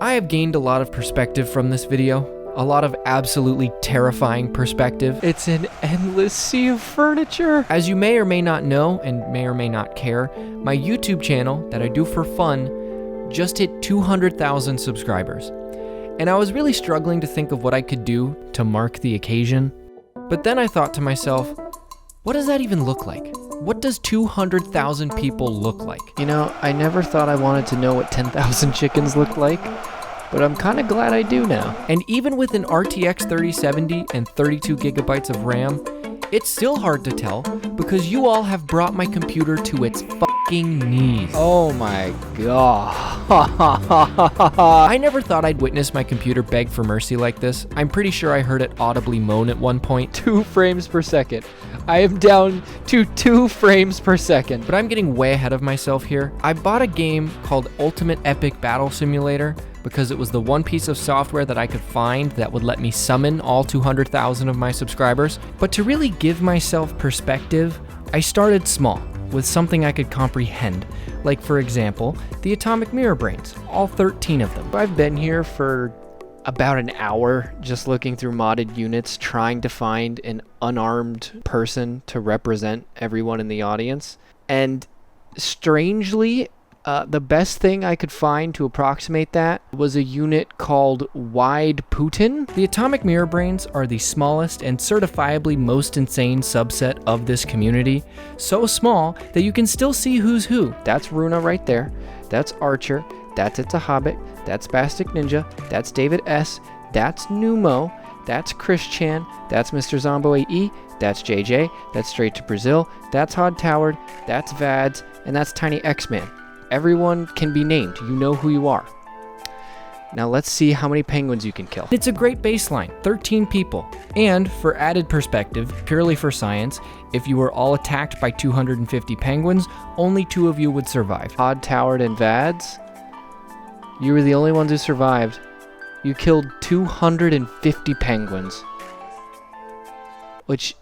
I have gained a lot of perspective from this video. A lot of absolutely terrifying perspective. It's an endless sea of furniture. As you may or may not know, and may or may not care, my YouTube channel that I do for fun just hit 200,000 subscribers. And I was really struggling to think of what I could do to mark the occasion. But then I thought to myself, what does that even look like? What does 200,000 people look like? You know, I never thought I wanted to know what 10,000 chickens look like, but I'm kind of glad I do now. And even with an RTX 3070 and 32 gigabytes of RAM, it's still hard to tell because you all have brought my computer to its fucking knees. Oh my god. I never thought I'd witness my computer beg for mercy like this. I'm pretty sure I heard it audibly moan at one point. 2 frames per second. I am down to 2 frames per second. But I'm getting way ahead of myself here. I bought a game called Ultimate Epic Battle Simulator because it was the one piece of software that I could find that would let me summon all 200,000 of my subscribers. But to really give myself perspective, I started small with something I could comprehend. Like, for example, the Atomic Mirror Brains, all 13 of them. I've been here for about an hour just looking through modded units, trying to find an unarmed person to represent everyone in the audience. And strangely, the best thing I could find to approximate that was a unit called Wide Putin. The Atomic Mirror Brains are the smallest and certifiably most insane subset of this community. So small that you can still see who's who. That's Runa right there. That's Archer. That's It's a Hobbit. That's Spastic Ninja. That's David S. That's Numo. That's Chris Chan. That's Mr. Zombo AE. That's JJ. That's Straight to Brazil. That's Hod Toward. That's Vads. And that's Tiny X-Man. Everyone can be named. You know who you are. Now let's see how many penguins you can kill. It's a great baseline, 13 people. And for added perspective, purely for science, if you were all attacked by 250 penguins, only 2 of you would survive. Hod Toward and Vads, you were the only ones who survived. You killed 250 penguins. Which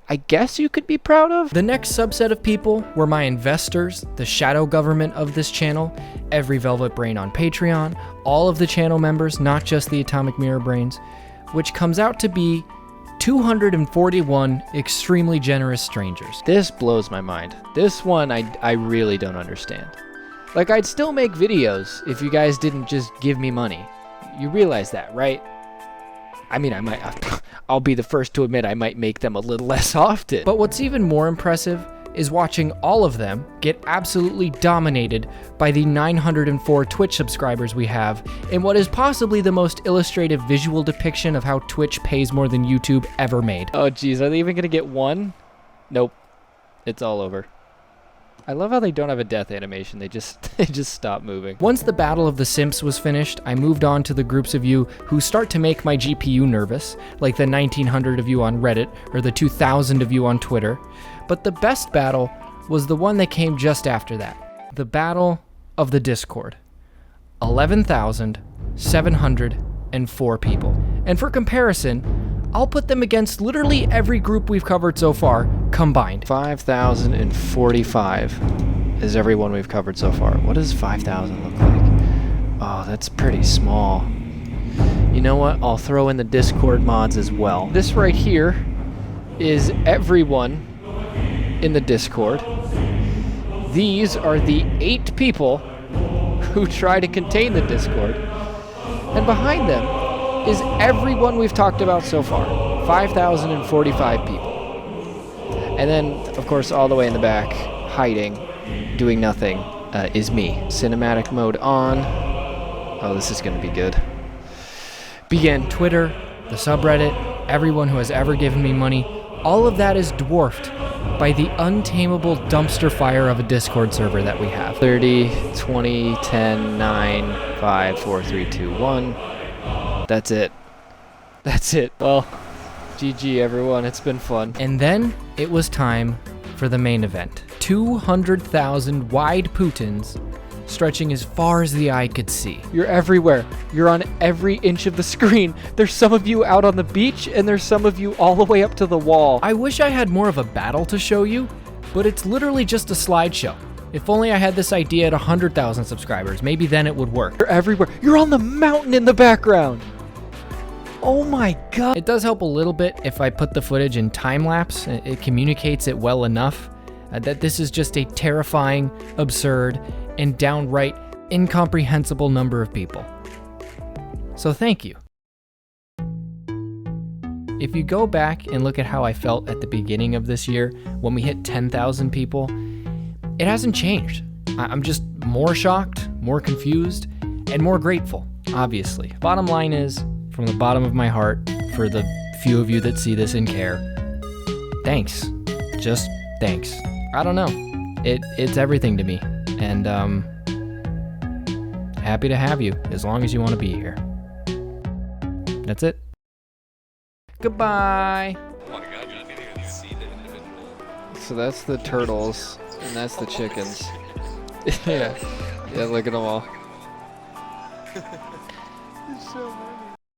I guess you could be proud of. The next subset of people were my investors, the shadow government of this channel, every Velvet Brain on Patreon, all of the channel members, not just the Atomic Mirror Brains, which comes out to be 241 extremely generous strangers. This blows my mind. This one I really don't understand. Like, I'd still make videos if you guys didn't just give me money. You realize that, right? I mean, I'll be the first to admit I might make them a little less often. But what's even more impressive is watching all of them get absolutely dominated by the 904 Twitch subscribers we have in what is possibly the most illustrative visual depiction of how Twitch pays more than YouTube ever made. Oh geez, are they even gonna get one? Nope. It's all over. I love how they don't have a death animation. They just stop moving. Once the Battle of the Simps was finished, I moved on to the groups of you who start to make my GPU nervous, like the 1900 of you on Reddit or the 2000 of you on Twitter. But the best battle was the one that came just after that. The Battle of the Discord. 11,704 people. And for comparison, I'll put them against literally every group we've covered so far, combined. 5,045 is everyone we've covered so far. What does 5,000 look like? Oh, that's pretty small. You know what? I'll throw in the Discord mods as well. This right here is everyone in the Discord. These are the 8 people who try to contain the Discord. And behind them is everyone we've talked about so far. 5,045 people. And then, of course, all the way in the back, hiding, doing nothing, is me. Cinematic mode on. Oh, this is going to be good. Begin. Twitter, the subreddit, everyone who has ever given me money, all of that is dwarfed by the untamable dumpster fire of a Discord server that we have. 30, 20, 10, 9, 5, 4, 3, 2, 1. That's it. That's it. Well, GG everyone, it's been fun. And then it was time for the main event. 200,000 wide Putins stretching as far as the eye could see. You're everywhere. You're on every inch of the screen. There's some of you out on the beach, and there's some of you all the way up to the wall. I wish I had more of a battle to show you, but it's literally just a slideshow. If only I had this idea at 100,000 subscribers, maybe then it would work. You're everywhere. You're on the mountain in the background. Oh my god. It does help a little bit if I put the footage in time lapse. It communicates it well enough that this is just a terrifying, absurd, and downright incomprehensible number of people. So thank you. If you go back and look at how I felt at the beginning of this year when we hit 10,000 people, it hasn't changed. I'm just more shocked, more confused, and more grateful, obviously. Bottom line is, from the bottom of my heart, for the few of you that see this and care, thanks. Just thanks. I don't know. It's everything to me. And happy to have you as long as you want to be here. That's it. Goodbye. So that's the turtles, and that's the chickens. Yeah. Yeah, look at them all. It's so